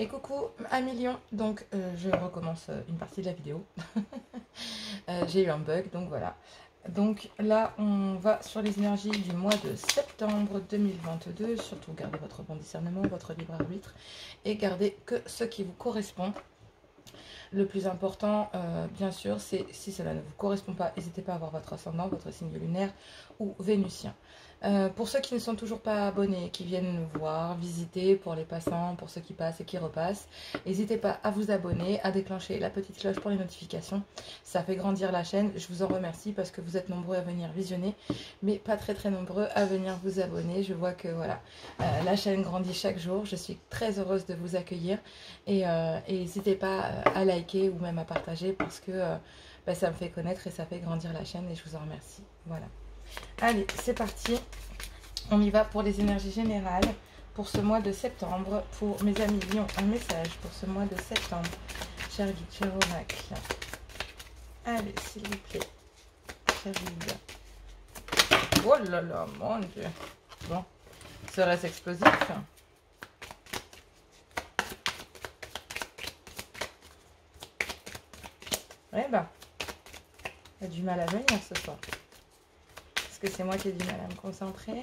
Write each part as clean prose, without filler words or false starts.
Et coucou à million, donc je recommence une partie de la vidéo. J'ai eu un bug, donc voilà. Donc là, on va sur les énergies du mois de septembre 2022. Surtout, gardez votre bon discernement, votre libre arbitre et gardez que ce qui vous correspond. Le plus important, bien sûr, c'est si cela ne vous correspond pas, n'hésitez pas à voir votre ascendant, votre signe lunaire ou vénusien. Pour ceux qui ne sont toujours pas abonnés, qui viennent nous voir, visiter, pour les passants, pour ceux qui passent et qui repassent, n'hésitez pas à vous abonner, à déclencher la petite cloche pour les notifications. Ça fait grandir la chaîne. Je vous en remercie parce que vous êtes nombreux à venir visionner, mais pas très nombreux à venir vous abonner. Je vois que voilà, la chaîne grandit chaque jour. Je suis très heureuse de vous accueillir et n'hésitez pas à liker ou même à partager parce que ça me fait connaître et ça fait grandir la chaîne et je vous en remercie. Voilà. Allez, c'est parti. On y va pour les énergies générales pour ce mois de septembre. Pour mes amis Lion, un message pour ce mois de septembre. Cher guide, cher oracle. Allez, s'il vous plaît. Cher guide. Oh là là, mon Dieu. Bon, serait-ce explosif? Eh ben, il y a du mal à venir ce soir. Parce que c'est moi qui ai du mal à me concentrer.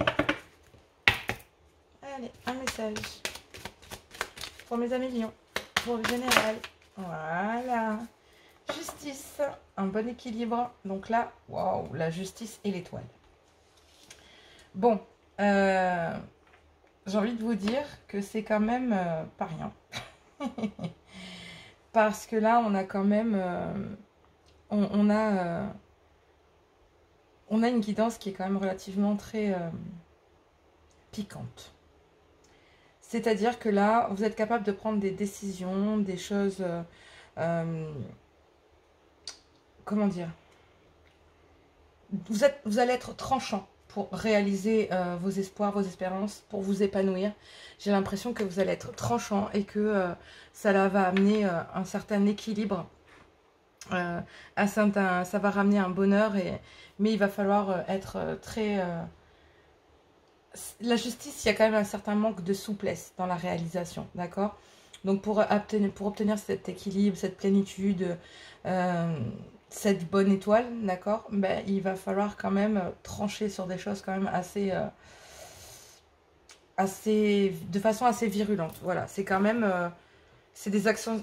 Allez, un message. Pour mes amis lions. Pour le général. Voilà. Justice. Un bon équilibre. Donc là, waouh, la justice et l'étoile. Bon. J'ai envie de vous dire que c'est quand même pas rien. Parce que là, on a quand même... on a une guidance qui est quand même relativement très piquante. C'est-à-dire que là, vous êtes capable de prendre des décisions, des choses... comment dire? Vous allez être tranchant pour réaliser vos espoirs, vos espérances, pour vous épanouir. J'ai l'impression que vous allez être tranchant et que ça va amener un certain équilibre. Ça va ramener un bonheur, mais il va falloir être très... La justice, il y a quand même un certain manque de souplesse dans la réalisation, d'accord? Donc pour obtenir cet équilibre, cette plénitude, cette bonne étoile, d'accord, ben, il va falloir quand même trancher sur des choses quand même de façon assez virulente. Voilà, c'est quand même... c'est des actions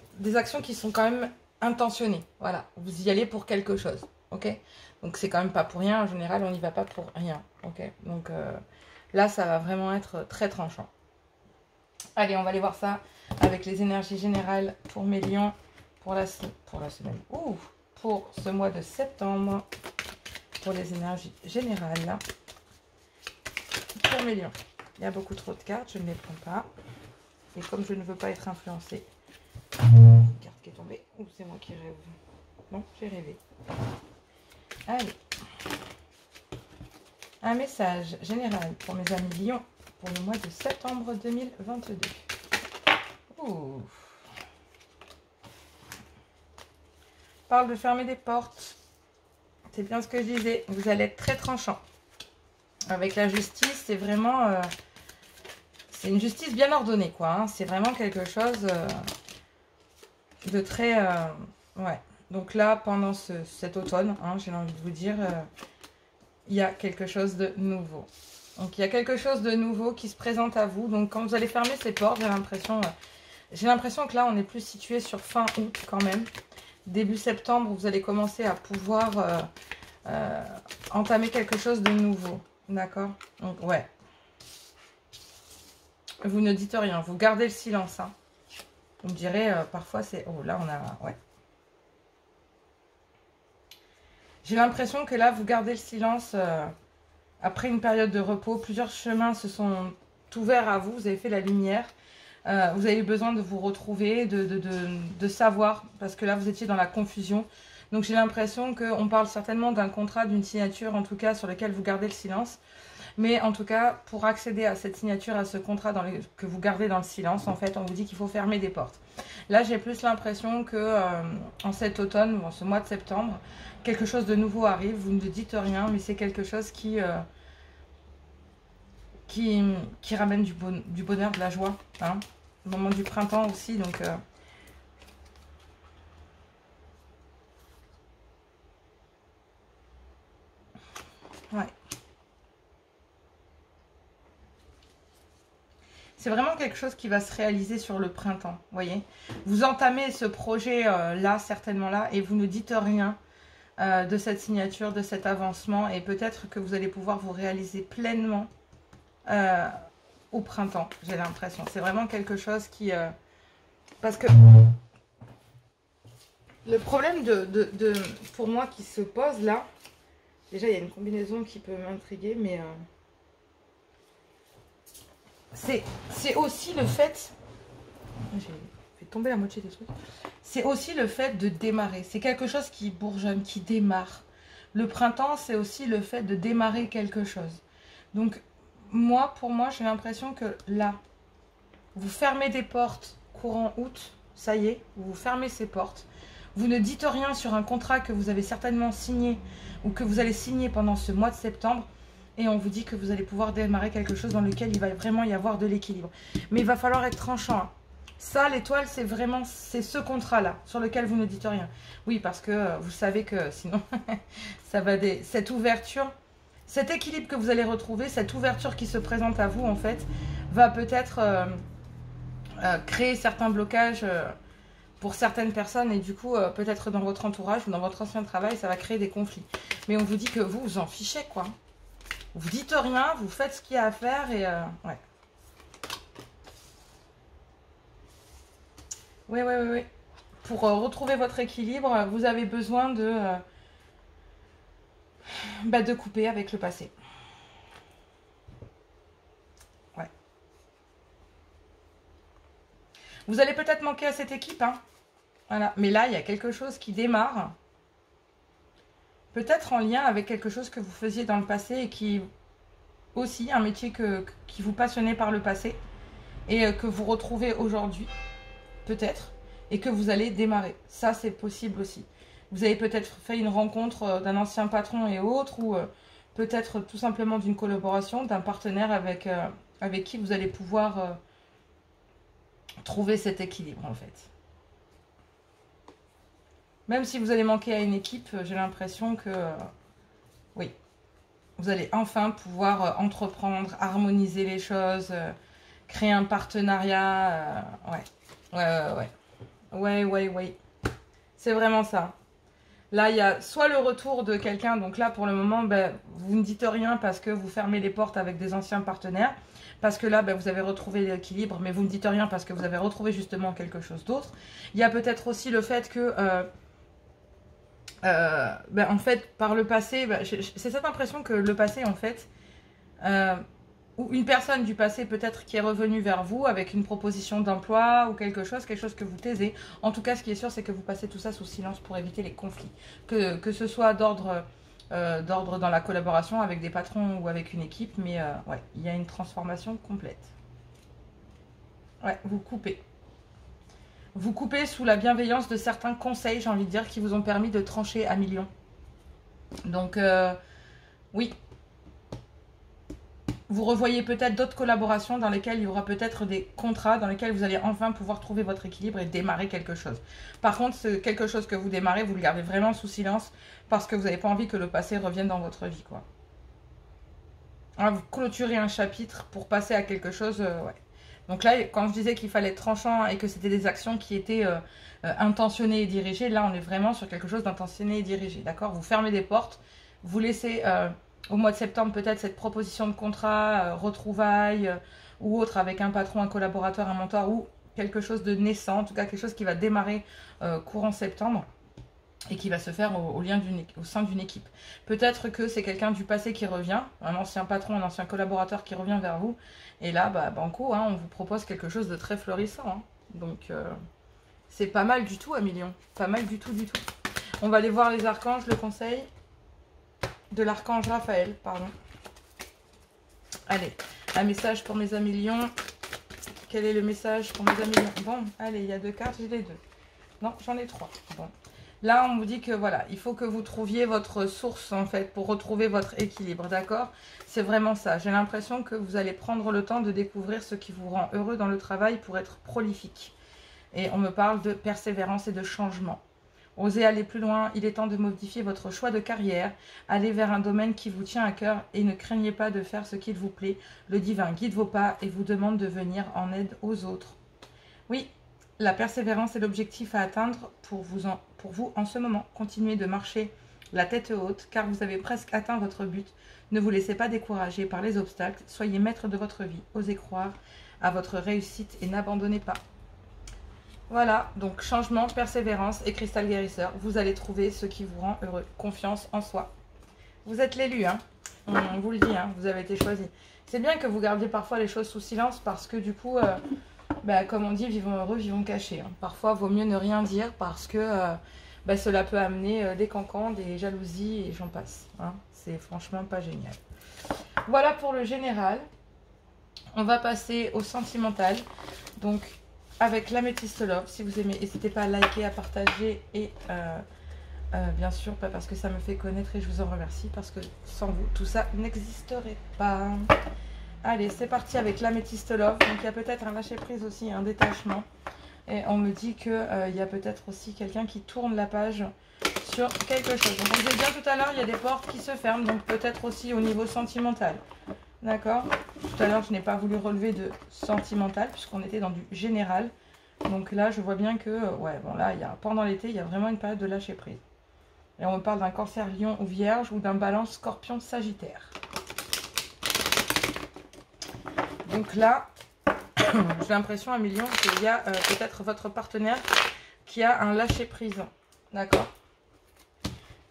qui sont quand même intentionnées. Voilà, vous y allez pour quelque chose, ok? Donc c'est quand même pas pour rien, en général, on n'y va pas pour rien, ok? Donc... là, ça va vraiment être très tranchant. Allez, on va aller voir ça avec les énergies générales pour mes lions pour la semaine. Ouh, pour ce mois de septembre. Pour les énergies générales. Pour mes lions. Il y a beaucoup trop de cartes, je ne les prends pas. Et comme je ne veux pas être influencée. Une carte qui est tombée. Ou c'est moi qui rêve? Non, j'ai rêvé. Allez. Un message général pour mes amis lions pour le mois de septembre 2022. Ouh. Parle de fermer des portes. C'est bien ce que je disais. Vous allez être très tranchant. Avec la justice, c'est vraiment... c'est une justice bien ordonnée, quoi. Hein. C'est vraiment quelque chose de très... ouais. Donc là, pendant cet automne, hein, j'ai envie de vous dire... il y a quelque chose de nouveau. Donc, il y a quelque chose de nouveau qui se présente à vous. Donc, quand vous allez fermer ces portes, j'ai l'impression que là, on est plus situé sur fin août quand même. Début septembre, vous allez commencer à pouvoir entamer quelque chose de nouveau. D'accord? Donc, ouais. Vous ne dites rien. Vous gardez le silence. Hein. Vous me direz, parfois, c'est... Oh, là, on a... Ouais. J'ai l'impression que là, vous gardez le silence après une période de repos. Plusieurs chemins se sont ouverts à vous. Vous avez fait la lumière. Vous avez eu besoin de vous retrouver, de savoir. Parce que là, vous étiez dans la confusion. Donc, j'ai l'impression qu'on parle certainement d'un contrat, d'une signature, en tout cas, sur lequel vous gardez le silence. Mais en tout cas, pour accéder à cette signature, à ce contrat que vous gardez dans le silence, en fait, on vous dit qu'il faut fermer des portes. Là, j'ai plus l'impression que en cet automne, ou en ce mois de septembre, quelque chose de nouveau arrive. Vous ne dites rien, mais c'est quelque chose qui ramène du bonheur, de la joie. Hein. le moment du printemps aussi, donc... ouais. C'est vraiment quelque chose qui va se réaliser sur le printemps, vous voyez. Vous entamez ce projet là, certainement là, et vous ne dites rien de cette signature, de cet avancement, et peut-être que vous allez pouvoir vous réaliser pleinement au printemps, j'ai l'impression. C'est vraiment quelque chose qui... parce que le problème pour moi qui se pose là, déjà il y a une combinaison qui peut m'intriguer, mais... c'est aussi le fait... J'ai fait tomber la moitié des trucs. C'est aussi le fait de démarrer. C'est quelque chose qui bourgeonne, qui démarre. Le printemps, c'est aussi le fait de démarrer quelque chose. Donc, pour moi, j'ai l'impression que là, vous fermez des portes courant août. Ça y est, vous fermez ces portes. Vous ne dites rien sur un contrat que vous avez certainement signé ou que vous allez signer pendant ce mois de septembre. Et on vous dit que vous allez pouvoir démarrer quelque chose dans lequel il va vraiment y avoir de l'équilibre. Mais il va falloir être tranchant. Hein. Ça, l'étoile, c'est vraiment ce contrat-là sur lequel vous ne dites rien. Oui, parce que vous savez que sinon, ça va cette ouverture, cet équilibre que vous allez retrouver, cette ouverture qui se présente à vous, en fait, va peut-être créer certains blocages pour certaines personnes. Et du coup, peut-être dans votre entourage ou dans votre ancien travail, ça va créer des conflits. Mais on vous dit que vous vous en fichez, quoi. Vous dites rien, vous faites ce qu'il y a à faire et... ouais. Oui. Pour retrouver votre équilibre, vous avez besoin de couper avec le passé. Ouais. Vous allez peut-être manquer à cette équipe, hein. Voilà. Mais là, il y a quelque chose qui démarre. Peut-être en lien avec quelque chose que vous faisiez dans le passé et qui... aussi un métier qui vous passionnait par le passé et que vous retrouvez aujourd'hui, peut-être, et que vous allez démarrer. Ça, c'est possible aussi. Vous avez peut-être fait une rencontre d'un ancien patron et autres, ou peut-être tout simplement d'une collaboration, d'un partenaire avec qui vous allez pouvoir trouver cet équilibre, en fait. Même si vous allez manquer à une équipe, j'ai l'impression que... oui. Vous allez enfin pouvoir entreprendre, harmoniser les choses, créer un partenariat. Ouais. C'est vraiment ça. Là, il y a soit le retour de quelqu'un. Donc là, pour le moment, vous ne dites rien parce que vous fermez les portes avec des anciens partenaires. Parce que là, vous avez retrouvé l'équilibre, mais vous ne dites rien parce que vous avez retrouvé justement quelque chose d'autre. Il y a peut-être aussi le fait que... en fait, par le passé, c'est cette impression que le passé, en fait, ou une personne du passé peut-être qui est revenue vers vous avec une proposition d'emploi ou quelque chose que vous taisez. En tout cas, ce qui est sûr, c'est que vous passez tout ça sous silence pour éviter les conflits. Que ce soit d'ordre dans la collaboration avec des patrons ou avec une équipe, mais ouais, il y a une transformation complète. Ouais, vous coupez. Vous coupez sous la bienveillance de certains conseils, j'ai envie de dire, qui vous ont permis de trancher à millions. Donc, oui. Vous revoyez peut-être d'autres collaborations dans lesquelles il y aura peut-être des contrats, dans lesquels vous allez enfin pouvoir trouver votre équilibre et démarrer quelque chose. Par contre, c'est quelque chose que vous démarrez, vous le gardez vraiment sous silence parce que vous n'avez pas envie que le passé revienne dans votre vie, quoi. Alors, vous clôturez un chapitre pour passer à quelque chose, ouais. Donc là, quand je disais qu'il fallait être tranchant et que c'était des actions qui étaient intentionnées et dirigées, là, on est vraiment sur quelque chose d'intentionné et dirigé, d'accord? Vous fermez des portes, vous laissez au mois de septembre peut-être cette proposition de contrat, retrouvailles ou autre avec un patron, un collaborateur, un mentor ou quelque chose de naissant, en tout cas quelque chose qui va démarrer courant septembre et qui va se faire au sein d'une équipe. Peut-être que c'est quelqu'un du passé qui revient, un ancien patron, un ancien collaborateur qui revient vers vous. Et là, banco, hein, on vous propose quelque chose de très florissant. Hein. Donc, c'est pas mal du tout, à millions. Pas mal du tout, du tout. On va aller voir les archanges, le conseil de l'archange Raphaël, pardon. Allez, un message pour mes amis lions. Quel est le message pour mes amis lions? Bon, allez, il y a 2 cartes, j'ai les 2. Non, j'en ai 3. Bon. Là, on vous dit que voilà, il faut que vous trouviez votre source en fait pour retrouver votre équilibre, d'accord? C'est vraiment ça. J'ai l'impression que vous allez prendre le temps de découvrir ce qui vous rend heureux dans le travail pour être prolifique. Et on me parle de persévérance et de changement. Osez aller plus loin, il est temps de modifier votre choix de carrière, allez vers un domaine qui vous tient à cœur et ne craignez pas de faire ce qu'il vous plaît. Le divin guide vos pas et vous demande de venir en aide aux autres. Oui, la persévérance est l'objectif à atteindre pour vous en ce moment. Continuez de marcher la tête haute car vous avez presque atteint votre but. Ne vous laissez pas décourager par les obstacles, soyez maître de votre vie, osez croire à votre réussite et n'abandonnez pas. Voilà, donc changement, persévérance et cristal guérisseur. Vous allez trouver ce qui vous rend heureux. Confiance en soi. Vous êtes l'élu, hein. On vous le dit, hein, vous avez été choisi. C'est bien que vous gardiez parfois les choses sous silence parce que du coup, comme on dit, vivons heureux, vivons cachés. Hein. Parfois, il vaut mieux ne rien dire parce que cela peut amener des cancans, des jalousies et j'en passe. Hein. C'est franchement pas génial. Voilà pour le général. On va passer au sentimental. Donc, avec l'améthyste love, si vous aimez, n'hésitez pas à liker, à partager et bien sûr, pas parce que ça me fait connaître et je vous en remercie, parce que sans vous, tout ça n'existerait pas. Allez, c'est parti avec l'améthyste love. Donc, il y a peut-être un lâcher-prise aussi, un détachement. Et on me dit qu'il y a peut-être aussi quelqu'un qui tourne la page sur quelque chose. Donc, comme je l'ai dit tout à l'heure, il y a des portes qui se ferment, donc peut-être aussi au niveau sentimental. D'accord. Tout à l'heure, je n'ai pas voulu relever de sentimental puisqu'on était dans du général. Donc là, je vois bien que, pendant l'été, il y a vraiment une période de lâcher prise. Et on me parle d'un cancer lion ou vierge ou d'un balance scorpion sagittaire. Donc là, j'ai l'impression, un million, qu'il y a peut-être votre partenaire qui a un lâcher prise. D'accord.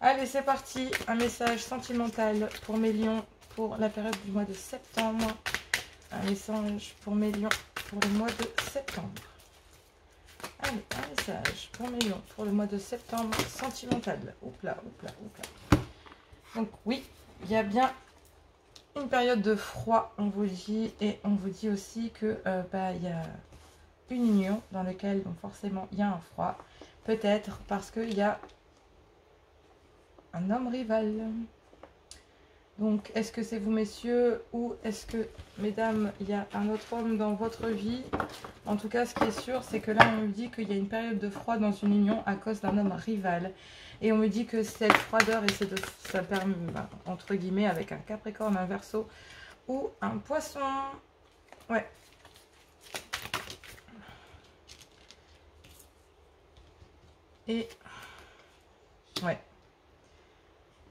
Allez, c'est parti. Un message sentimental pour mes lions. Pour la période du mois de septembre. Un message pour mes lions pour le mois de septembre. Allez, un message pour mes lions pour le mois de septembre sentimental. Oupla, oupla, oupla. Donc oui, il y a bien une période de froid, on vous dit. Et on vous dit aussi que il y a une union dans laquelle donc forcément il y a un froid. Peut-être parce qu'il y a un homme rival. Donc, est-ce que c'est vous, messieurs, ou est-ce que, mesdames, il y a un autre homme dans votre vie? En tout cas, ce qui est sûr, c'est que là, on me dit qu'il y a une période de froid dans une union à cause d'un homme rival. Et on me dit que cette froideur, et ça permet, entre guillemets, avec un Capricorne, un Verseau ou un Poisson. Ouais. Et, ouais.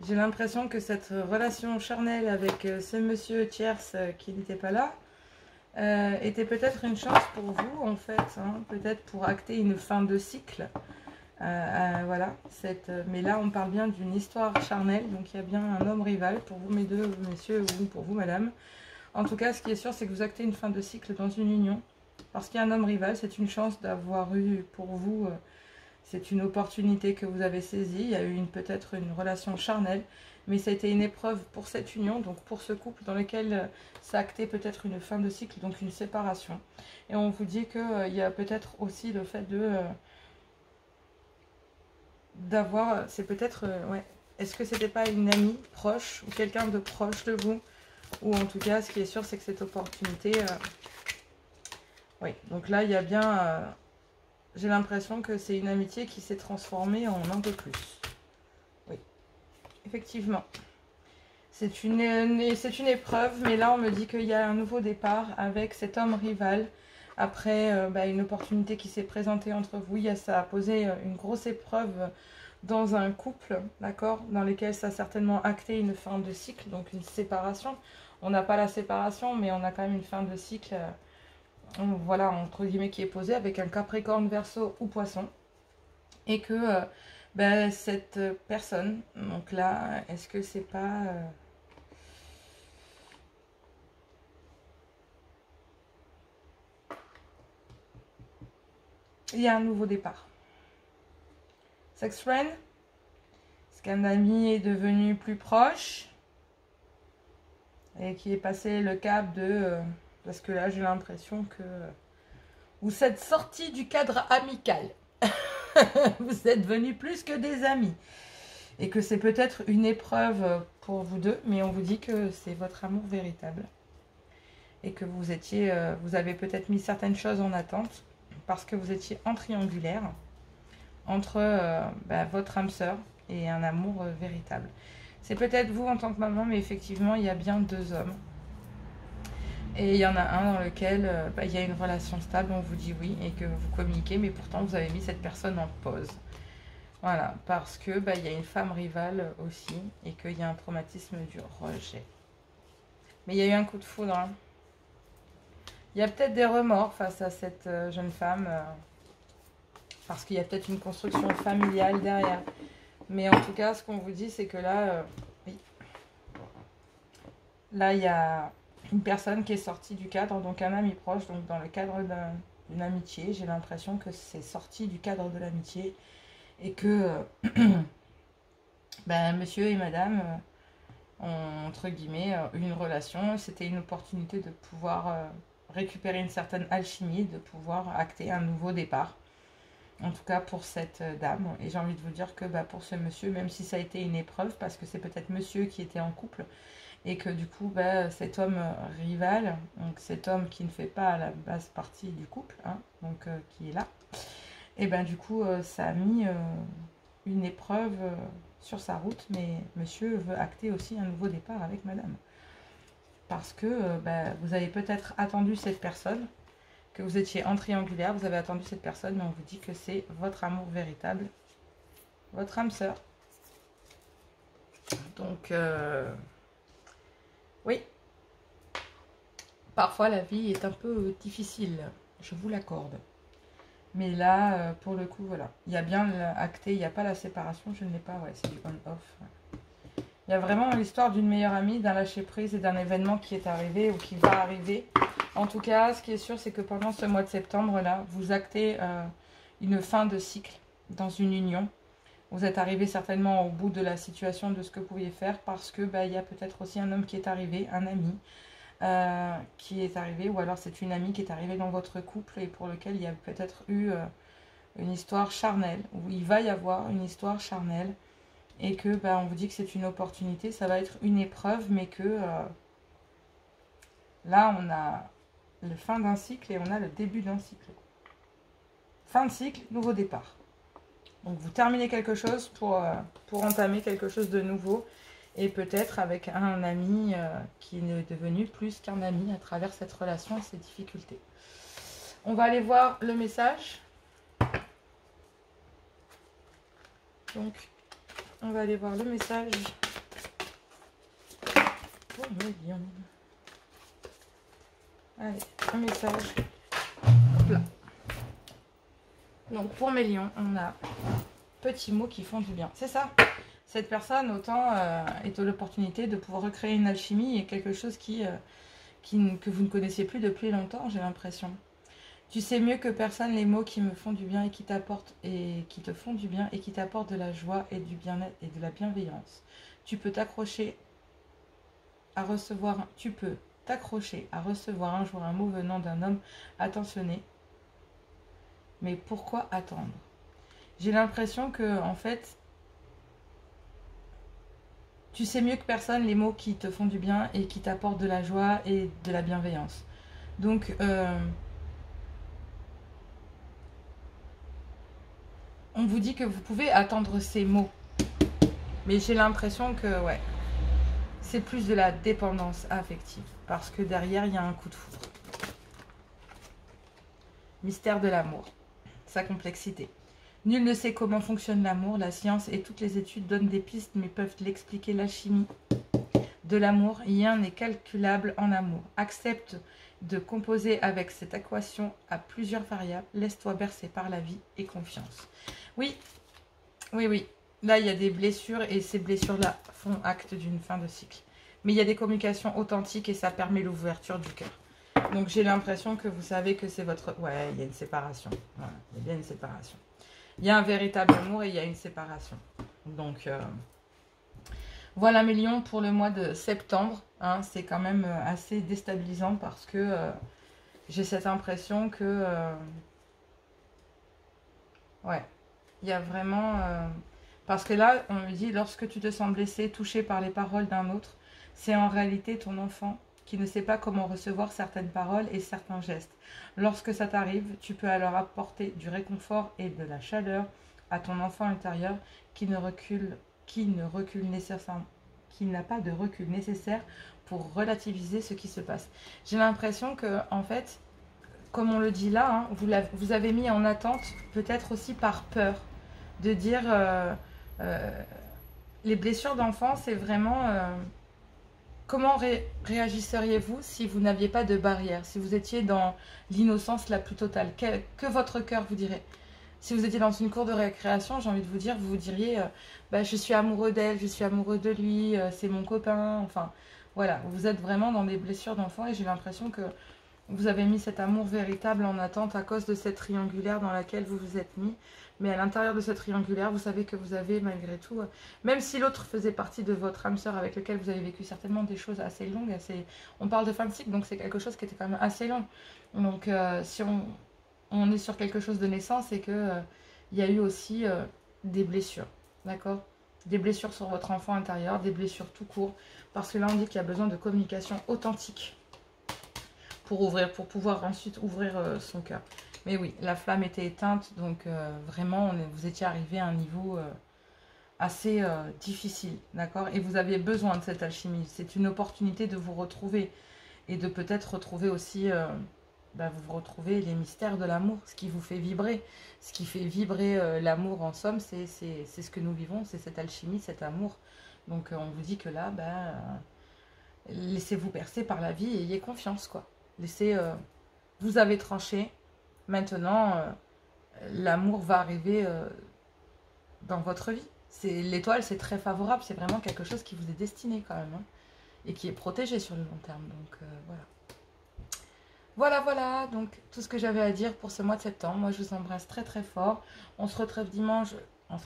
J'ai l'impression que cette relation charnelle avec ce monsieur tierce qui n'était pas là était peut-être une chance pour vous en fait, hein, peut-être pour acter une fin de cycle. Voilà, mais là on parle bien d'une histoire charnelle, donc il y a bien un homme rival pour vous mes deux messieurs ou pour vous madame. En tout cas, ce qui est sûr, c'est que vous actez une fin de cycle dans une union parce qu'il y a un homme rival, c'est une chance d'avoir eu pour vous... c'est une opportunité que vous avez saisie. Il y a eu peut-être une relation charnelle, mais ça a été une épreuve pour cette union, donc pour ce couple dans lequel ça a acté peut-être une fin de cycle, donc une séparation. Et on vous dit qu'il y a peut-être aussi le fait d'avoir, c'est peut-être, est-ce que c'était pas une amie proche ou quelqu'un de proche de vous? Ou en tout cas, ce qui est sûr, c'est que cette opportunité, oui, donc là, il y a bien... j'ai l'impression que c'est une amitié qui s'est transformée en un peu plus. Oui, effectivement. C'est une épreuve, mais là on me dit qu'il y a un nouveau départ avec cet homme rival. Après une opportunité qui s'est présentée entre vous, ça a posé une grosse épreuve dans un couple, d'accord, dans lequel ça a certainement acté une fin de cycle, donc une séparation. On n'a pas la séparation, mais on a quand même une fin de cycle... voilà, entre guillemets, qui est posé avec un Capricorne, Verseau ou Poisson. Et que cette personne, donc là, est-ce que c'est pas... il y a un nouveau départ. Sex friend? Est-ce qu'un ami est devenu plus proche? Et qui est passé le cap de... parce que là, j'ai l'impression que... ou cette sortie du cadre amical. Vous êtes devenus plus que des amis. Et que c'est peut-être une épreuve pour vous deux, mais on vous dit que c'est votre amour véritable. Et que vous étiez, vous avez peut-être mis certaines choses en attente parce que vous étiez en triangulaire entre votre âme sœur et un amour véritable. C'est peut-être vous en tant que maman, mais effectivement, il y a bien deux hommes. Et il y en a un dans lequel il y a une relation stable, on vous dit oui, et que vous communiquez, mais pourtant vous avez mis cette personne en pause. Voilà, parce que il y a une femme rivale aussi, et qu'il y a un traumatisme du rejet. Mais il y a eu un coup de foudre. Hein. Il y a peut-être des remords face à cette jeune femme, parce qu'il y a peut-être une construction familiale derrière. Mais en tout cas, ce qu'on vous dit, c'est que là, oui. Là, il y a une personne qui est sortie du cadre, donc un ami proche, donc dans le cadre d'une amitié. J'ai l'impression que c'est sorti du cadre de l'amitié et que monsieur et madame ont, entre guillemets, une relation. C'était une opportunité de pouvoir récupérer une certaine alchimie, de pouvoir acter un nouveau départ. En tout cas pour cette dame. Et j'ai envie de vous dire que pour ce monsieur, même si ça a été une épreuve, parce que c'est peut-être monsieur qui était en couple, et que du coup, cet homme rival, donc cet homme qui ne fait pas à la base partie du couple, hein, donc qui est là, et du coup, ça a mis une épreuve sur sa route, mais monsieur veut acter aussi un nouveau départ avec madame. Parce que vous avez peut-être attendu cette personne, que vous étiez en triangulaire, vous avez attendu cette personne, mais on vous dit que c'est votre amour véritable, votre âme sœur. Donc, oui, parfois la vie est un peu difficile, je vous l'accorde. Mais là, pour le coup, voilà. Il y a bien acté, il n'y a pas la séparation, je ne l'ai pas, ouais, c'est du on-off. Ouais. Il y a vraiment l'histoire d'une meilleure amie, d'un lâcher-prise et d'un événement qui est arrivé ou qui va arriver. En tout cas, ce qui est sûr, c'est que pendant ce mois de septembre-là, vous actez une fin de cycle dans une union. Vous êtes arrivé certainement au bout de la situation de ce que vous pouviez faire parce que il y a peut-être aussi un homme qui est arrivé, un ami qui est arrivé, ou alors c'est une amie qui est arrivée dans votre couple et pour lequel il y a peut-être eu une histoire charnelle, ou il va y avoir une histoire charnelle et que on vous dit que c'est une opportunité, ça va être une épreuve, mais que là on a le fin d'un cycle et on a le début d'un cycle. Fin de cycle, nouveau départ. Donc vous terminez quelque chose pour entamer quelque chose de nouveau et peut-être avec un ami qui est devenu plus qu'un ami à travers cette relation et ces difficultés. On va aller voir le message. Donc, on va aller voir le message pour mes lions. Allez, un message. Hop là. Donc pour mes lions, on a petits mots qui font du bien. C'est ça. Cette personne, autant est l'opportunité de pouvoir recréer une alchimie et quelque chose que vous ne connaissiez plus depuis longtemps, j'ai l'impression. Tu sais mieux que personne les mots qui me font du bien et qui t'apportent et qui te font du bien et qui t'apportent de la joie et du bien-être et de la bienveillance. Tu peux t'accrocher à recevoir un jour un mot venant d'un homme attentionné. Mais pourquoi attendre? J'ai l'impression que, en fait, tu sais mieux que personne les mots qui te font du bien et qui t'apportent de la joie et de la bienveillance. Donc, on vous dit que vous pouvez attendre ces mots. Mais j'ai l'impression que, ouais, c'est plus de la dépendance affective. Parce que derrière, il y a un coup de foudre. Mystère de l'amour. Sa complexité. Nul ne sait comment fonctionne l'amour, la science et toutes les études donnent des pistes mais peuvent l'expliquer l'alchimie de l'amour. Rien n'est calculable en amour. Accepte de composer avec cette équation à plusieurs variables. Laisse-toi bercer par la vie et confiance. Oui, oui, oui. Là, il y a des blessures et ces blessures-là font acte d'une fin de cycle. Mais il y a des communications authentiques et ça permet l'ouverture du cœur. Donc j'ai l'impression que vous savez que c'est votre... Ouais, il y a une séparation. Voilà, il y a bien une séparation. Il y a un véritable amour et il y a une séparation. Donc voilà mes lions pour le mois de septembre. Hein, c'est quand même assez déstabilisant parce que j'ai cette impression que... ouais. Il y a vraiment... parce que là, on me dit, lorsque tu te sens blessé, touché par les paroles d'un autre, c'est en réalité ton enfant qui ne sait pas comment recevoir certaines paroles et certains gestes. Lorsque ça t'arrive, tu peux alors apporter du réconfort et de la chaleur à ton enfant intérieur qui ne recule nécessairement, qui n'a pas de recul nécessaire pour relativiser ce qui se passe. J'ai l'impression que, en fait, comme on le dit là, hein, vous avez mis en attente, peut-être aussi par peur, de dire les blessures d'enfant, c'est vraiment comment réagisseriez-vous si vous n'aviez pas de barrière, si vous étiez dans l'innocence la plus totale, que votre cœur vous dirait. Si vous étiez dans une cour de récréation, j'ai envie de vous dire, vous vous diriez bah, je suis amoureux d'elle, je suis amoureux de lui, c'est mon copain, enfin voilà, vous êtes vraiment dans des blessures d'enfant et j'ai l'impression que vous avez mis cet amour véritable en attente à cause de cette triangulaire dans laquelle vous vous êtes mis. Mais à l'intérieur de cette triangulaire, vous savez que vous avez malgré tout, même si l'autre faisait partie de votre âme sœur avec lequel vous avez vécu certainement des choses assez longues, on parle de fin de cycle, donc c'est quelque chose qui était quand même assez long. Donc si on est sur quelque chose de naissant, c'est que il y a eu aussi des blessures, d'accord? Des blessures sur votre enfant intérieur, des blessures tout court, parce que là on dit qu'il y a besoin de communication authentique pour pouvoir ensuite ouvrir son cœur. Mais oui, la flamme était éteinte, donc vraiment, vous étiez arrivé à un niveau assez difficile, d'accord? Et vous aviez besoin de cette alchimie. C'est une opportunité de vous retrouver et de peut-être retrouver aussi, vous retrouvez les mystères de l'amour, ce qui vous fait vibrer. Ce qui fait vibrer l'amour, en somme, c'est ce que nous vivons, c'est cette alchimie, cet amour. Donc on vous dit que là, laissez-vous percer par la vie et ayez confiance, quoi. Vous avez tranché. Maintenant, l'amour va arriver dans votre vie. L'étoile, c'est très favorable. C'est vraiment quelque chose qui vous est destiné quand même. Hein, et qui est protégé sur le long terme. Donc, voilà. Voilà. Donc, tout ce que j'avais à dire pour ce mois de septembre. Moi, je vous embrasse très très fort. On se retrouve dimanche. On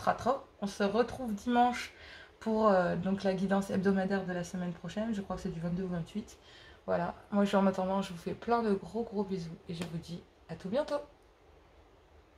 se retrouve dimanche pour donc la guidance hebdomadaire de la semaine prochaine. Je crois que c'est du 22 au 28. Voilà, moi en attendant, je vous fais plein de gros bisous et je vous dis à tout bientôt.